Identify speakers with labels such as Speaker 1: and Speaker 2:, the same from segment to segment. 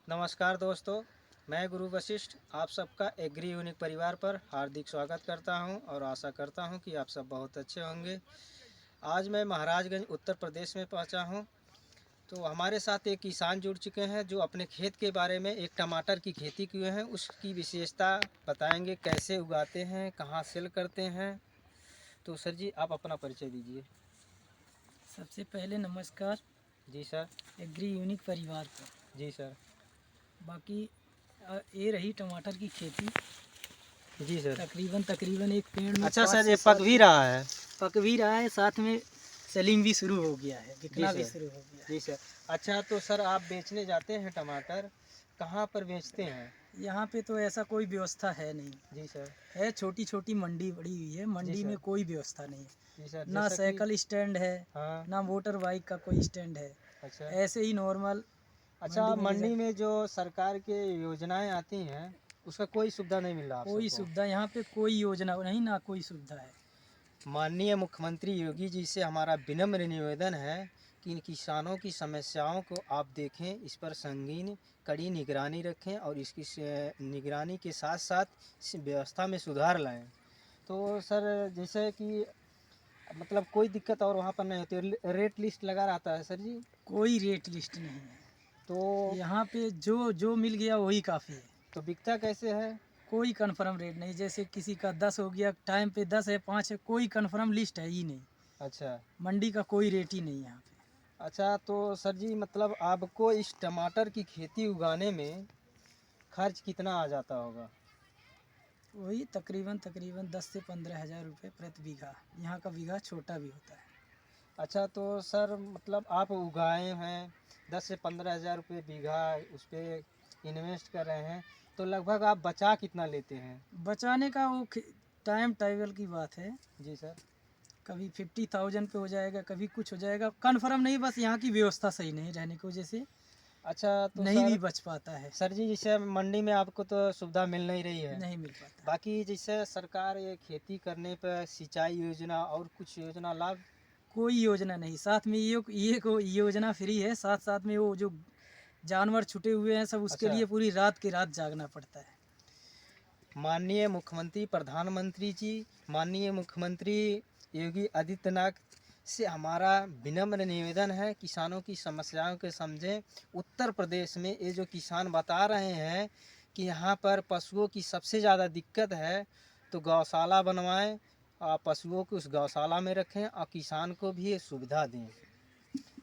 Speaker 1: नमस्कार दोस्तों, मैं गुरु वशिष्ठ आप सबका एग्री यूनिक परिवार पर हार्दिक स्वागत करता हूं और आशा करता हूं कि आप सब बहुत अच्छे होंगे। आज मैं महाराजगंज उत्तर प्रदेश में पहुंचा हूं, तो हमारे साथ एक किसान जुड़ चुके हैं जो अपने खेत के बारे में एक टमाटर की खेती किए हैं, उसकी विशेषता बताएंगे, कैसे उगाते हैं, कहां सेल करते हैं। तो सर जी आप अपना परिचय दीजिए।
Speaker 2: सबसे पहले नमस्कार
Speaker 1: जी सर।
Speaker 2: एग्री यूनिक परिवार पर।
Speaker 1: जी सर।
Speaker 2: बाकी ये रही टमाटर की खेती।
Speaker 1: जी सर।
Speaker 2: तकरीबन एक पेड़ में
Speaker 1: अच्छा
Speaker 2: 5
Speaker 1: सर,
Speaker 2: से
Speaker 1: ये
Speaker 2: 7
Speaker 1: पक भी रहा है?
Speaker 2: पक भी रहा है, साथ में सेलिंग भी शुरू हो गया है,
Speaker 1: जी
Speaker 2: बिकना भी
Speaker 1: सर।
Speaker 2: शुरू हो गया
Speaker 1: जी सर। अच्छा तो सर आप बेचने जाते हैं टमाटर, कहाँ पर बेचते हैं?
Speaker 2: है। यहाँ पे तो ऐसा कोई व्यवस्था है नहीं
Speaker 1: जी सर।
Speaker 2: है, छोटी छोटी मंडी बड़ी हुई है,
Speaker 1: जी
Speaker 2: मंडी में
Speaker 1: सर।
Speaker 2: कोई व्यवस्था नहीं
Speaker 1: जी सर,
Speaker 2: है। ना
Speaker 1: जैसा कि
Speaker 2: साइकिल स्टैंड है,
Speaker 1: हाँ।
Speaker 2: ना मोटर बाइक का कोई स्टैंड है।
Speaker 1: अच्छा।
Speaker 2: ऐसे ही नॉर्मल
Speaker 1: अच्छा,
Speaker 2: मंडी में
Speaker 1: मंडी में जो सरकार के योजनाएं आती हैं उसका कोई सुविधा नहीं मिल रहा आप
Speaker 2: कोई
Speaker 1: सबको?
Speaker 2: सुविधा यहाँ पे कोई योजना नहीं, ना कोई सुविधा है।
Speaker 1: माननीय मुख्यमंत्री योगी जी से हमारा विनम्र निवेदन है कि इन किसानों की समस्याओं को आप देखें, इस पर संगीन कड़ी निगरानी रखें और इसकी निगरानी के साथ साथ इस व्यवस्था में सुधार लाएं। तो सर जैसे कि मतलब कोई दिक्कत और वहाँ पर नहीं होती, रेट लिस्ट लगा रहता है सर जी?
Speaker 2: कोई रेट लिस्ट नहीं है
Speaker 1: तो
Speaker 2: यहाँ पे, जो जो मिल गया वही काफ़ी है।
Speaker 1: तो बिकता कैसे है?
Speaker 2: कोई कंफर्म रेट नहीं, जैसे किसी का 10 हो गया, टाइम पे 10 है, 5 है, कोई कंफर्म लिस्ट है ही नहीं।
Speaker 1: अच्छा।
Speaker 2: मंडी का कोई रेट ही नहीं यहाँ पे।
Speaker 1: अच्छा तो सर जी मतलब आपको इस टमाटर की खेती उगाने में खर्च कितना आ जाता होगा?
Speaker 2: वही तकरीबन 10 से 15 हज़ार रुपये प्रति बीघा। यहाँ का बीघा छोटा भी होता है।
Speaker 1: अच्छा तो सर मतलब आप उगाए हैं, 10 से 15 हज़ार रुपये बीघा उस पर इन्वेस्ट कर रहे हैं, तो लगभग आप बचा कितना लेते हैं?
Speaker 2: बचाने का वो टाइम टेबल की बात है।
Speaker 1: जी सर।
Speaker 2: कभी 50,000 पे हो जाएगा, कभी कुछ हो जाएगा, कंफर्म नहीं, बस यहाँ की व्यवस्था सही नहीं रहने की वजह से
Speaker 1: अच्छा तो
Speaker 2: नहीं
Speaker 1: सर,
Speaker 2: भी बच पाता है,
Speaker 1: सर जी जैसे मंडी में आपको तो सुविधा मिल नहीं रही है,
Speaker 2: नहीं मिल पाता।
Speaker 1: बाकी जैसे सरकार ये खेती करने पर सिंचाई योजना और कुछ योजना लाभ?
Speaker 2: कोई योजना नहीं, साथ में ये को योजना फ्री है, साथ साथ में वो जो जानवर छुटे हुए हैं सब, उसके
Speaker 1: अच्छा।
Speaker 2: लिए पूरी रात की रात जागना पड़ता है।
Speaker 1: माननीय मुख्यमंत्री प्रधानमंत्री जी, माननीय मुख्यमंत्री योगी आदित्यनाथ से हमारा विनम्र निवेदन है, किसानों की समस्याओं को समझें। उत्तर प्रदेश में ये जो किसान बता रहे हैं कि यहाँ पर पशुओं की सबसे ज़्यादा दिक्कत है, तो गौशाला बनवाएं और पशुओं को उस गौशाला में रखें और किसान को भी ये सुविधा दें।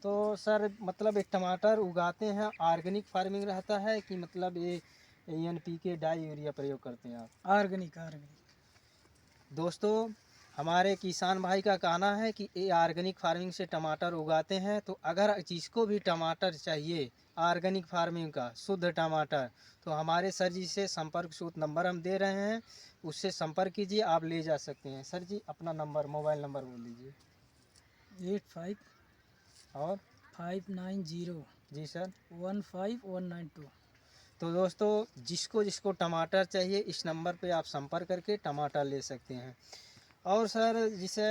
Speaker 1: तो सर मतलब एक टमाटर उगाते हैं, ऑर्गेनिक फार्मिंग रहता है कि मतलब ये NPK डाई यूरिया प्रयोग करते हैं आप?
Speaker 2: Organic organic.
Speaker 1: दोस्तों हमारे किसान भाई का कहना है कि ये ऑर्गेनिक फार्मिंग से टमाटर उगाते हैं, तो अगर जिसको भी टमाटर चाहिए ऑर्गेनिक फार्मिंग का शुद्ध टमाटर, तो हमारे सर जी से संपर्क सूत्र नंबर हम दे रहे हैं, उससे संपर्क कीजिए, आप ले जा सकते हैं। सर जी अपना नंबर, मोबाइल नंबर बोल दीजिए। और
Speaker 2: 8550
Speaker 1: जी सर।
Speaker 2: 15192।
Speaker 1: तो दोस्तों जिसको जिसको टमाटर चाहिए इस नंबर पे आप संपर्क करके टमाटर ले सकते हैं। और सर जिसे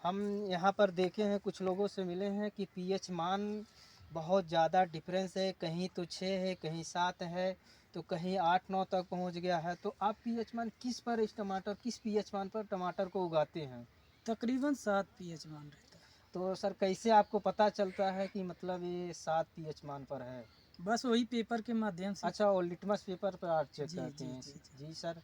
Speaker 1: हम यहाँ पर देखे हैं, कुछ लोगों से मिले हैं कि पीएच मान बहुत ज़्यादा डिफरेंस है, कहीं तो 6 है, कहीं 7 है, तो कहीं 8-9 तक पहुँच गया है। तो आप पीएच मान किस पर इस टमाटर किस पीएच मान पर टमाटर को उगाते हैं?
Speaker 2: तकरीबन 7 पीएच मान रहता है।
Speaker 1: तो सर कैसे आपको पता चलता है कि मतलब ये 7 पीएच मान पर है?
Speaker 2: बस वही पेपर के माध्यम से।
Speaker 1: अच्छा, वो लिटमस पेपर पर आप चेक
Speaker 2: जी
Speaker 1: करते
Speaker 2: जी
Speaker 1: हैं?
Speaker 2: जी जी।
Speaker 1: जी सर।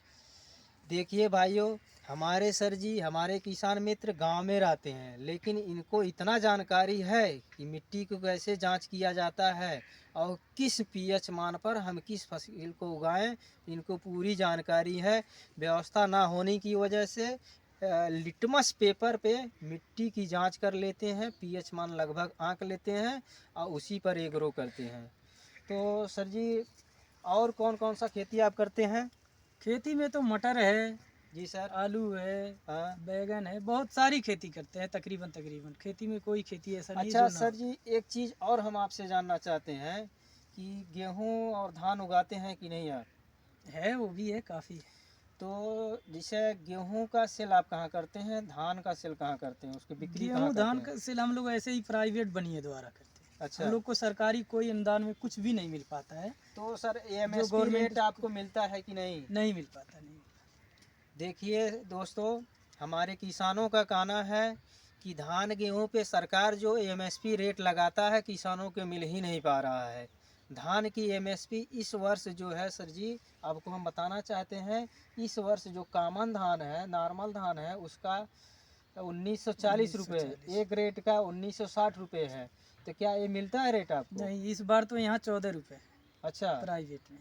Speaker 1: देखिए भाइयों, हमारे सर जी हमारे किसान मित्र गांव में रहते हैं, लेकिन इनको इतना जानकारी है कि मिट्टी को कैसे जांच किया जाता है और किस पीएच मान पर हम किस फसल को उगाएं, इनको पूरी जानकारी है। व्यवस्था ना होने की वजह से लिटमस पेपर पे मिट्टी की जांच कर लेते हैं, पीएच मान लगभग आंक लेते हैं और उसी पर एग्रो करते हैं। तो सर जी और कौन कौन सा खेती आप करते हैं?
Speaker 2: खेती में तो मटर है,
Speaker 1: जी सर।
Speaker 2: आलू है,
Speaker 1: हाँ।
Speaker 2: बैगन है, बहुत सारी खेती करते हैं। तकरीबन खेती में कोई खेती ऐसा नहीं है
Speaker 1: अच्छा
Speaker 2: जो ना
Speaker 1: सर
Speaker 2: हो।
Speaker 1: जी एक चीज़ और हम आपसे जानना चाहते हैं कि गेहूं और धान उगाते हैं कि नहीं आप?
Speaker 2: है, वो भी है, काफ़ी है।
Speaker 1: तो जैसे गेहूं का सेल आप कहाँ करते हैं, धान का सेल कहाँ करते हैं, उसकी बिक्री कहाँ
Speaker 2: गेहूँ
Speaker 1: करते
Speaker 2: धान
Speaker 1: हैं?
Speaker 2: का सेल हम लोग ऐसे ही प्राइवेट बनिए द्वारा करते हैं।
Speaker 1: अच्छा,
Speaker 2: हम लोग को सरकारी कोई अनुदान में कुछ भी नहीं मिल पाता है।
Speaker 1: तो सर एमएसपी
Speaker 2: गवर्नमेंट
Speaker 1: रेट आपको मिलता है कि नहीं?
Speaker 2: नहीं मिल पाता, नहीं।
Speaker 1: देखिए दोस्तों, हमारे किसानों का कहना है कि धान गेहूं पे सरकार जो एमएसपी रेट लगाता है किसानों को मिल ही नहीं पा रहा है। धान की एमएसपी इस वर्ष जो है सर जी, आपको हम बताना चाहते हैं, इस वर्ष जो कॉमन धान है, नॉर्मल धान है, उसका 1940 रुपये,
Speaker 2: 1940।
Speaker 1: एक रेट का 1960 रुपये है। तो क्या ये मिलता है रेट आपको?
Speaker 2: नहीं, इस बार तो यहाँ 14 रुपये
Speaker 1: अच्छा,
Speaker 2: प्राइवेट में।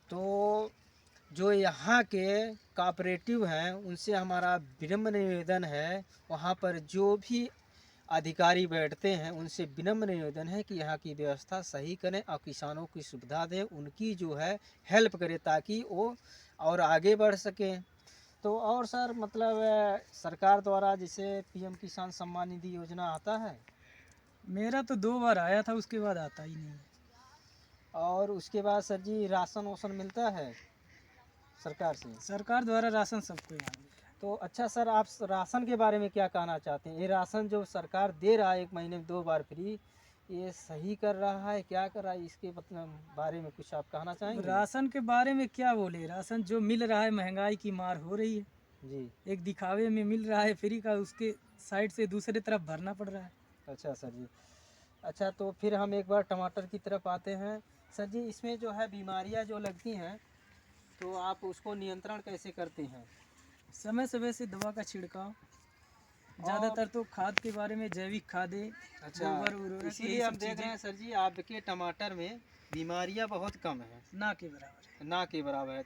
Speaker 1: तो जो यहाँ के कोऑपरेटिव हैं उनसे हमारा विनम्र निवेदन है, वहाँ पर जो भी अधिकारी बैठते हैं उनसे विनम्र निवेदन है कि यहाँ की व्यवस्था सही करें और किसानों की सुविधा दें, उनकी जो है हेल्प करें ताकि वो और आगे बढ़ सकें। तो और सर मतलब सरकार द्वारा जैसे पीएम किसान सम्मान निधि योजना आता है,
Speaker 2: मेरा तो 2 बार आया था, उसके बाद आता ही नहीं है।
Speaker 1: और उसके बाद सर जी राशन वाशन मिलता है सरकार से।
Speaker 2: सरकार द्वारा राशन सबको यहाँ मिलता है।
Speaker 1: तो अच्छा सर, आप राशन के बारे में क्या कहना चाहते हैं? ये राशन जो सरकार दे रहा है 1 महीने में 2 बार फ्री, ये सही कर रहा है, क्या कर रहा है, इसके मतलब बारे में कुछ आप कहना चाहेंगे?
Speaker 2: राशन के बारे में क्या बोले, राशन जो मिल रहा है, महंगाई की मार हो रही है।
Speaker 1: जी,
Speaker 2: एक दिखावे में मिल रहा है फ्री का, उसके साइड से दूसरे तरफ भरना पड़ रहा है।
Speaker 1: अच्छा सर जी। अच्छा, तो फिर हम एक बार टमाटर की तरफ आते हैं। सर जी, इसमें जो है बीमारियां जो लगती हैं, तो आप उसको नियंत्रण कैसे करते हैं?
Speaker 2: समय समय से दवा का छिड़काव, ज़्यादातर तो खाद के बारे में जैविक खादें,
Speaker 1: अच्छा,
Speaker 2: गोबर उर्वरक,
Speaker 1: इसीलिए
Speaker 2: यही
Speaker 1: हम
Speaker 2: सब
Speaker 1: देख
Speaker 2: चीज़ें
Speaker 1: रहे हैं सर जी आपके टमाटर में बीमारियां बहुत कम हैं,
Speaker 2: ना के बराबर है।
Speaker 1: ना के बराबर है।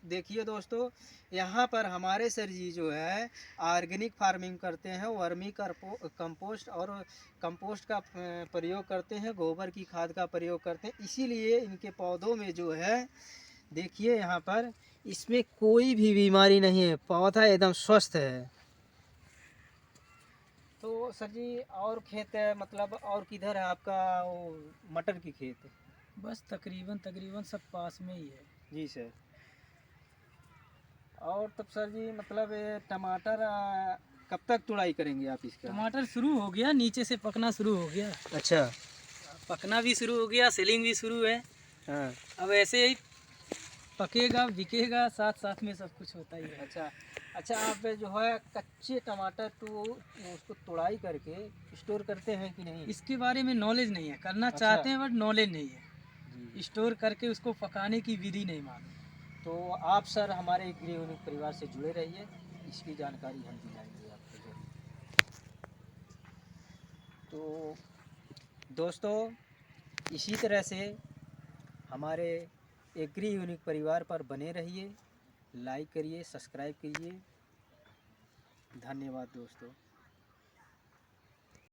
Speaker 1: देखिए दोस्तों, यहाँ पर हमारे सर जी जो है ऑर्गेनिक फार्मिंग करते हैं, वर्मी कंपोस्ट और कंपोस्ट का प्रयोग करते हैं, गोबर की खाद का प्रयोग करते हैं। इसीलिए इनके पौधों में जो है, देखिए यहाँ पर, इसमें कोई भी बीमारी नहीं है, पौधा एकदम स्वस्थ है। तो सर जी और खेत है मतलब और किधर है आपका वो मटर की खेत?
Speaker 2: बस तकरीबन तकरीबन सब पास में ही है।
Speaker 1: जी सर। और तब सर जी मतलब ये टमाटर कब तक तुड़ाई करेंगे आप इसका?
Speaker 2: टमाटर शुरू हो गया, नीचे से पकना शुरू हो गया,
Speaker 1: अच्छा,
Speaker 2: पकना भी शुरू हो गया, सेलिंग भी शुरू है।
Speaker 1: हाँ,
Speaker 2: अब ऐसे ही पकेगा, बिकेगा, साथ साथ में सब कुछ होता ही है।
Speaker 1: अच्छा। अच्छा, आप जो है कच्चे टमाटर तो उसको तुड़ाई करके स्टोर करते हैं कि नहीं?
Speaker 2: इसके बारे में नॉलेज नहीं है, करना
Speaker 1: अच्छा।
Speaker 2: चाहते हैं बट नॉलेज नहीं है।
Speaker 1: जी।
Speaker 2: स्टोर करके उसको पकाने की विधि नहीं मालूम।
Speaker 1: तो आप सर हमारे गृह परिवार से जुड़े रहिए, इसकी जानकारी हम दिलाएंगे आपको जरूर। तो दोस्तों, इसी तरह से हमारे एग्री यूनिक परिवार पर बने रहिए, लाइक करिए, सब्सक्राइब कीजिए। धन्यवाद दोस्तों।